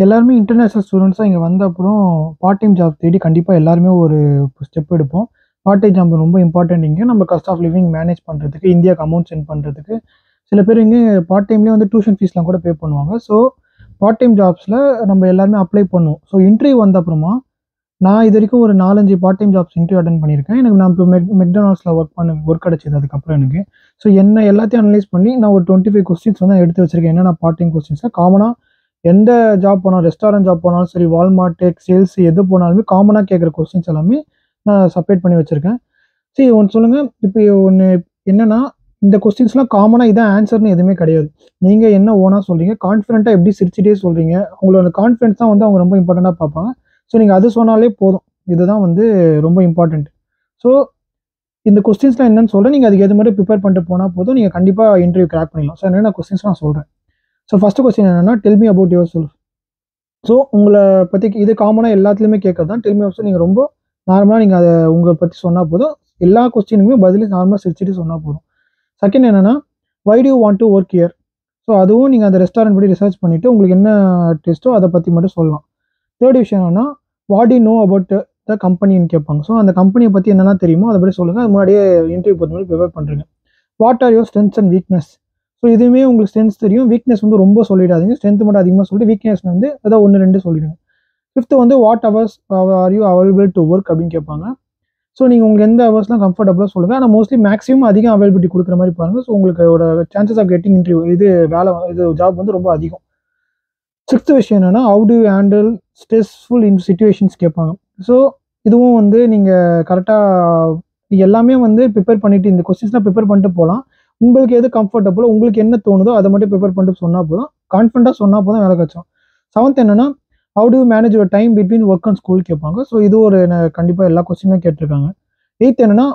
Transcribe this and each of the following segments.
எல்லாருமே இன்டர்நேஷனல் ஸ்டூடெண்ட்ஸா இங்க வந்த அப்புறம் பார்ட் டைம் ஜாப் தேடி கண்டிப்பா எல்லாருமே ஒரு ஸ்டெப் எடுப்போம். பார்ட் டைம் ஜாப் ரொம்ப இம்பார்ட்டன்ட் இங்க. நம்ம காஸ்ட் ஆஃப் லிவிங் மேனேஜ் பண்றதுக்கு, இந்தியாக்கு அமௌண்ட் சென்ட் பண்றதுக்கு. சில பேர் இங்க பார்ட் டைம்லயே வந்து டியூஷன் ஃபீஸ்லாம் கூட பே பண்ணுவாங்க. ஸோ பார்ட் டைம் ஜாப்ஸ்ல நம்ம எல்லாருமே அப்ளை பண்ணுவோம். ஸோ இன்டர்வியூ வந்த அப்புறமா, நான் இதுவரைக்கும் ஒரு 4, 5 part time jobs interview attend பண்ணியிருக்கேன். நான் இப்போ மெக்டொனால்ட்ஸ்ல ஒர்க் கிடைச்சது அதுக்கப்புறம் எனக்கு. ஸோ என்ன எல்லாத்தையும் அனலைஸ் பண்ணி நான் ஒரு 25 கொஸ்டின்ஸ் வந்து எடுத்து வச்சிருக்கேன். என்னென்ன பார்ட் டைம் கொஸ்டின்ஸ்ல காமனா எந்த ஜாப் போனாலும் ரெஸ்டாரண்ட் ஜாப் போனாலும் சரி, வால்மார்ட், டெக், சேல்ஸ் எது போனாலுமே காமனா கேட்குற கொஸ்டின்ஸ் எல்லாமே நான் செப்பரேட் பண்ணி வச்சிருக்கேன். சரி ஒண்ணு சொல்லுங்க. இப்போ ஒண்ணு என்னன்னா, இந்த கொஸ்டின்ஸ்லாம் காமனா இதான் ஆன்சர்ன்னு எதுவுமே கிடையாது. நீங்க என்ன ஓனா சொல்றீங்க, கான்ஃபிடென்ட்டா எப்படி சிரிச்சுட்டே சொல்றீங்க, உங்களோட கான்ஃபிடன்ஸ் தான் வந்து அவங்க ரொம்ப இம்பார்ட்டன்ட்டா பார்ப்பாங்க. ஸோ நீங்க அது சொன்னாலே போதும். இதுதான் வந்து ரொம்ப இம்பார்ட்டன்ட். ஸோ இந்த கொஸ்டின்ஸ்லாம் என்னன்னு சொல்றேன். நீங்க அதுக்கு ஏத்த மாரி ப்ரிப்பேர் பண்ணிட்டு போனா போதும். நீங்க கண்டிப்பா இன்டர்வியூ கிராக் பண்ணிடலாம். ஸோ என்னென்ன கொஸ்டின்ஸ் நான் சொல்றேன். ஸோ ஃபர்ஸ்ட் கொஸ்டின் என்னன்னா, tell me about your self. So உங்கள பத்தி இது காமனா எல்லாத்துலயுமே கேட்கறது தான். டெல் மீ அபௌட் நீங்க ரொம்ப நார்மலா நீங்க அத உங்கள பத்தி சொன்னா போதும். எல்லா கொஸ்டினுக்குமே பதில் நார்மலா சிரிச்சுட்டு சொன்னா போதும். செகண்ட் என்னன்னா, why do you want to work here? So அதுவும் நீங்க அந்த ரெஸ்டாரண்ட் பத்தி ரிசர்ச் பண்ணிட்டு உங்களுக்கு என்ன டெஸ்ட்டோ அத பத்தி மட்டும் சொல்லலாம். தேர்ட் விஷயம் என்னன்னா, what do you know about the கம்பெனின்னு கேட்பாங்க. ஸோ அந்த கம்பெனிய பத்தி என்னலாம் தெரியுமோ அத பத்தி சொல்லுங்க. அது முன்னாடியே இன்டர்வியூ பொறுத்த வரைக்கும் ப்ரிப்பேர் பண்றீங்க. What are your strengths and weakness? So இதுவுமே உங்களுக்கு ஸ்ட்ரென்த்ஸ் தெரியும். வீக்னஸ் வந்து ரொம்ப சொல்லிடாதீங்க. ஸ்ட்ரென்த் மட்டும் அதிகமா சொல்லிட்டு வீக்னஸ் வந்து ஏதோ 1, 2 சொல்லிடுங்க. ஃபிஃப்த் வந்து what hours are you available to work அப்படின்னு கேட்பாங்க. ஸோ நீங்க உங்களுக்கு எந்த ஹவர்ஸ்லாம் கம்ஃபர்டபுளா சொல்லுங்க. ஆனா மோஸ்ட்லி மேக்ஸிமம் அதிகம் அவைலபிலிட்டி குடுக்குற மாரி பாருங்க. ஸோ உங்களுக்கு சான்சஸ் ஆஃப் கெட்டிங் இன்டர்வியூ இது ஜாப் வந்து ரொம்ப அதிகம். சிக்ஸ்த் விஷயம் என்னன்னா, how do you handle stressful situations கேட்பாங்க. ஸோ இதுவும் வந்து நீங்க கரெக்ட்டா எல்லாமே வந்து ப்ரிப்பேர் பண்ணிட்டு இந்த கொஸ்டின்ஸ்லாம் ப்ரிப்பேர் பண்ணிட்டு போலாம். உங்களுக்கு எது கம்ஃபர்டபுளோ, உங்களுக்கு என்ன தோணுதோ அத மட்டும் ப்ரிப்பேர் பண்ணிட்டு சொன்னா போதும். கான்ஃபிடென்ட்டா சொன்னா போதும் வேலை கிடைச்சிரும். செவன்த் என்னன்னா, how do you manage your time between work and school கேட்பாங்க. ஸோ இது ஒரு கண்டிப்பா எல்லா கொஸ்டினும் கேட்டிருக்காங்க. எய்த் என்னன்னா,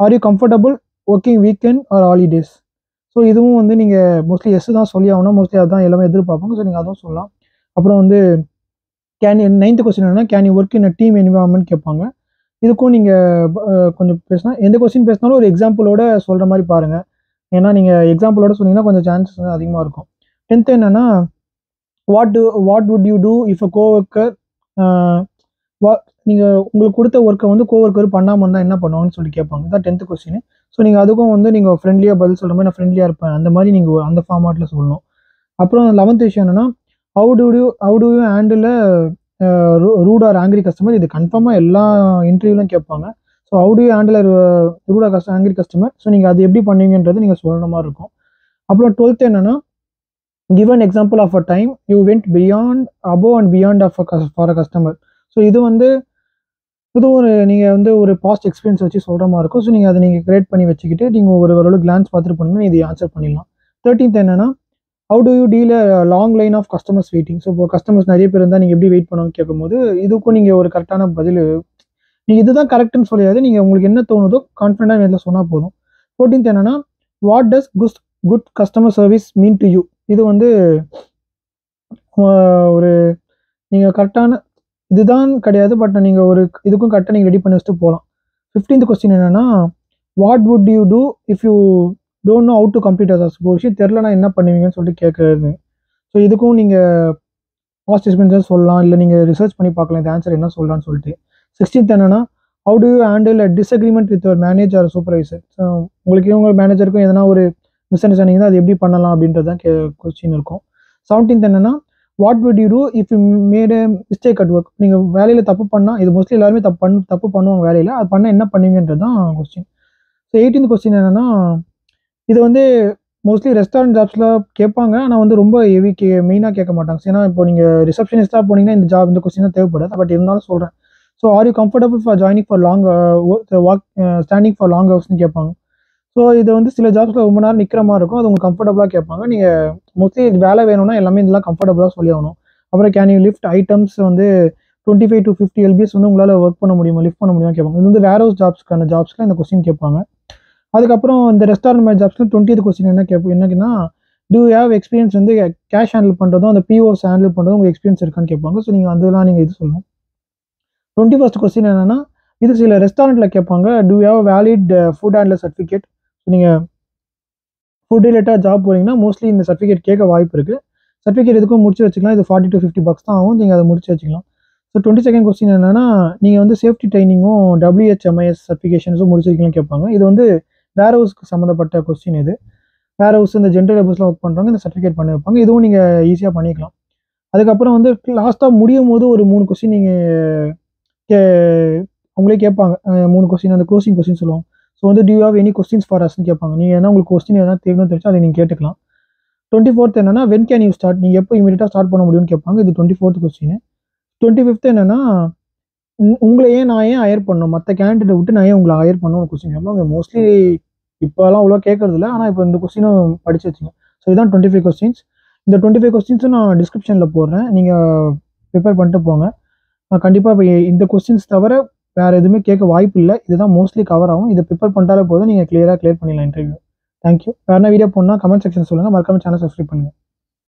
are you comfortable working weekend or holidays? So இதுவும் வந்து நீங்க மோஸ்ட்லி எஸ் தான் சொல்லி ஆகணும். மோஸ்ட்லி அதான் எல்லாமே எதிர்பார்ப்பாங்க. ஸோ நீங்க அதுவும் சொல்லலாம். அப்புறம் வந்து நைன்த் கொஸ்டின் என்னன்னா, can you work in a team environment கேட்பாங்க. இதுக்கும் நீங்க கொஞ்சம் பேசினா எந்த கொஸ்டின் பேசினாலும் ஒரு எக்ஸாம்பிளோட சொல்ற மாரி பாருங்க. ஏன்னா நீங்க எக்ஸாம்பிளோட சொன்னீங்கன்னா கொஞ்சம் சான்சஸ் வந்து அதிகமா இருக்கும். 10த் என்னன்னா, what would you do if a coworker a வா நீங்க உங்களுக்கு குடுத்த ஒர்க்க வந்து கோவொர்க்கர் பண்ணாம இருந்தா என்ன பண்ணுவாங்கன்னு சொல்லி கேட்பாங்க. இதான் 10த் கொஸ்டின். ஸோ நீங்க அதுக்கும் வந்து நீங்க ஃப்ரெண்ட்லியா பதில் சொல்ற மாரி நான் ஃப்ரெண்ட்லியா இருப்பேன். அந்த மாரி நீங்க அந்த ஃபார்மாட்ல சொல்லணும். அப்புறம் 11த் விஷயம் என்னன்னா, how do you handle rude or angry customer? இது கன்ஃபார்மா எல்லா இன்டர்வியூலயும் கேட்பாங்க. So how do you handle rude or angry customer? So நீங்க அது எப்படி பண்ணுவீங்கன்றது நீங்க சொல்ற மாரி இருக்கும். அப்புறம் 12த் என்னன்னா, give an example of a time you went beyond above and beyond for a customer. So இது வந்து நீங்க வந்து ஒரு பாஸ்ட் எக்ஸ்பீரியன்ஸ் வச்சு சொல்ற மாரி இருக்கும். ஸோ நீங்க அத நீங்க கிரியேட் பண்ணி வச்சுக்கிட்டு, நீங்க ஓரளவு கிளான்ஸ் பார்த்துட்டு போனீங்கன்னா, இது ஆன்சர் பண்ணிடலாம். 13த் என்னன்னா, how do you deal long line of customers waiting? So இப்போ கஸ்டமர்ஸ் நெறைய பேர் இருந்தா நீங்க எப்படி வெயிட் பண்ணுவாங்கன்னு கேட்கும்போது, இதுக்கும் நீங்க ஒரு கரெக்ட்டான பதில் நீங்க இதுதான் கரெக்ட்ன்னு சொல்லியாது. நீங்க உங்களுக்கு என்ன தோணுதோ கான்ஃபிடென்ட்டா இதுல சொன்னா போதும். 14த் என்னன்னா, what does good customer service mean to you? இது வந்து அ ஒரு நீங்க கரெக்ட்டான இதுதான் கிடையாது. பட் நீங்க ஒரு இதுக்கும் கரெக்ட்டா நீங்க ரெடி பண்ணி வச்சுட்டு போலாம். 15த் கொஸ்டின் என்னன்னா, what would you do if you don't know how to complete a task? ஒரு விஷயம் தெரியலனா என்ன பண்ணுவீங்கன்னு சொல்லிட்டு கேட்கறது. ஸோ இதுக்கும் நீங்க பாஸ்ட் எக்ஸ்பீரியன்ஸா சொல்லலாம். இல்ல நீங்க ரிசர்ச் பண்ணி பார்க்கலாம். இந்த ஆன்சர் என்ன சொல்லலாம்னு சொல்லிட்டு. 16த் என்னன்னா, how do you handle a disagreement with your manager or supervisor? So உங்களுக்கு உங்க மேனேஜருக்கும் எதனா ஒரு மிஸ் அண்டர்ஸ்டாண்டிங் தான் அது எப்படி பண்ணலாம் அப்படின்றது தான் கொஸ்டின் இருக்கும். 17த் என்னன்னா, what would you do if you made a mistake at work? நீங்க வேலையில தப்பு பண்ணா, இது மோஸ்ட்லி எல்லாருமே தப்பு பண்ணுவாங்க வேலையில. அது பண்ணா என்ன பண்ணுவீங்கன்றது தான் கொஸ்டின். ஸோ 18த் கொஸ்டின் என்னன்னா, இது வந்து மோஸ்ட்லி ரெஸ்டாரண்ட் ஜாப்ஸ்ல கேட்பாங்க. ஆனா வந்து ரொம்ப ஹெவி மெயினா கேட்க மாட்டாங்க. ஏன்னா இப்போ நீங்க ரிசப்ஷனிஸ்ட்டா போனீங்கன்னா இந்த கொஸ்டின் தான் தேவைப்படாது. பட் இருந்தாலும் சொல்றேன். So are you comfortable for joining for long work standing for long ஹவர்ஸ்ன்னு கேட்பாங்க. ஸோ இது வந்து சில ஜாப்ஸ்ல ரொம்ப நேரம் நிக்கிற மாரி இருக்கும். அது உங்களுக்கு கம்ஃபர்டபுளா கேட்பாங்க. நீங்க மோஸ்ட்லி வேலை வேணும்னா எல்லாமே இதெல்லாம் கம்ஃபர்டபுளா சொல்லி ஆகணும். அப்புறம் கேன் யூ லிஃப்ட் ஐட்டம்ஸ் வந்து 25 to 50 எல்பிஎஸ் வந்து உங்களால ஒர்க் பண்ண முடியுமா? லிஃப்ட் பண்ண முடியுமான்னு கேட்பாங்க. இது வந்து வேர் ஹவுஸ் ஜாப்ஸ்ல இந்த கொஸ்டின் கேட்பாங்க. அதுக்கப்புறம் இந்த ரெஸ்டாரண்ட் மேனேஜர் ஜாப்ஸ்ல 20th கொஸ்டின் என்னன்னா, டூ யூ ஹேவ் எக்ஸ்பீரியன்ஸ் வந்து கேஷ் ஹேண்டில் பண்றதும், அந்த பிஓஸ் ஹேண்டில் பண்றதும் உங்களுக்கு எக்ஸ்பீரியன்ஸ் இருக்கான்னு கேட்பாங்க. ஸோ நீங்க அதெல்லாம் நீங்க இது சொல்லணும். 21st கொஸ்டின் என்னன்னா, இது சில ரெஸ்டாரண்ட்ல கேட்பாங்க. Do you have valid food handler certificate? நீங்க ஃபுட் ரிலேட்டடா ஜாப் போறீங்கன்னா, மோஸ்ட்லி இந்த சர்டிஃபிகேட் கேட்க வாய்ப்பு இருக்கு. சர்டிஃபிகேட் எதுக்கும் முடிச்சு வச்சுக்கலாம். இது $40 to $50 தான் ஆகும். நீங்கள் அதை முடிச்சு வச்சுக்கலாம். ஸோ 22nd கொஸ்டின் என்னன்னா, நீங்கள் வந்து சேஃப்டி ட்ரைனிங்கும் WHMIS சர்டிஃபிகேஷன்ஸும் முடிச்சிருக்கீங்கன்னு கேட்பாங்க. இது வந்து வேர் ஹவுஸ்க்கு சம்மந்தப்பட்ட கொஸ்டின் இது. வேர் ஹவுஸ் இந்த ஜென்ரல் லேபர்ஸ்லாம் ஒர்க் பண்ணுறவங்க இந்த சர்டிஃபிகேட் பண்ணி வைப்பாங்க. இதுவும் நீங்கள் ஈஸியாக பண்ணிக்கலாம். அதுக்கப்புறம் வந்து லாஸ்ட்டாக முடியும் போது ஒரு 3 கொஸ்டின் நீங்கள் அவங்களே கேட்பாங்க. 3 கொஸ்டின் அந்த க்ளோசிங் கொஸ்டின் சொல்லுவாங்க. ஸோ வந்து do you have any questions for அஸ்ன்னு கேட்பாங்க. நீங்கள் என்ன உங்களுக்கு கொஸ்டின் எதனா தெரியணும்னு தெரிஞ்சா அதை நீங்கள் கேட்டுக்கலாம். 24th என்னன்னா வென் கேன் யூ ஸ்டார்ட், நீங்கள் எப்போ இமீடியட்டாக ஸ்டார்ட் பண்ண முடியும்னு கேட்பாங்க. இது 24th கொஸ்டின். 25th என்னன்னா உங்களை நான் ஏன் ஹயர் பண்ணணும், மற்ற கேண்டிடேட் விட்டு நான் ஏன் உங்களை ஹயர் பண்ணணும் கொஸ்டின் கேட்பாங்க. மோஸ்ட்லி இப்போலாம் அவ்வளோ கேட்கறது இல்லை, ஆனால் இப்போ இந்த கொஸ்டினும் படிச்சு வச்சுங்க. ஸோ இதான் 25 கொஸ்டின்ஸ். இந்த 25 கொஸ்டின்ஸும் நான் டிஸ்கிரிப்ஷனில் போடுறேன், நீங்கள் ப்ரிப்பேர் பண்ணிட்டு போங்க. நான் கண்டிப்பாக இப்போ இந்த கொஸ்டின்ஸ் தவிர வேறு எதுவுமே கேட்க வாய்ப்பு இல்லை. இதுதான் மோஸ்ட்லி கவர் ஆகும். இதை ப்ரிப்பேர் பண்ணிட்டாலே போதும், நீங்கள் கிளியர் பண்ணிடலாம் இன்டர்வியூ. தேங்க்யூ. வேறு என்ன வீடியோ போடணும்னா கமெண்ட் செக்ஷன் சொல்லுங்கள். மறக்காம சேனல் சப்ஸ்கிரைப் பண்ணுங்கள்.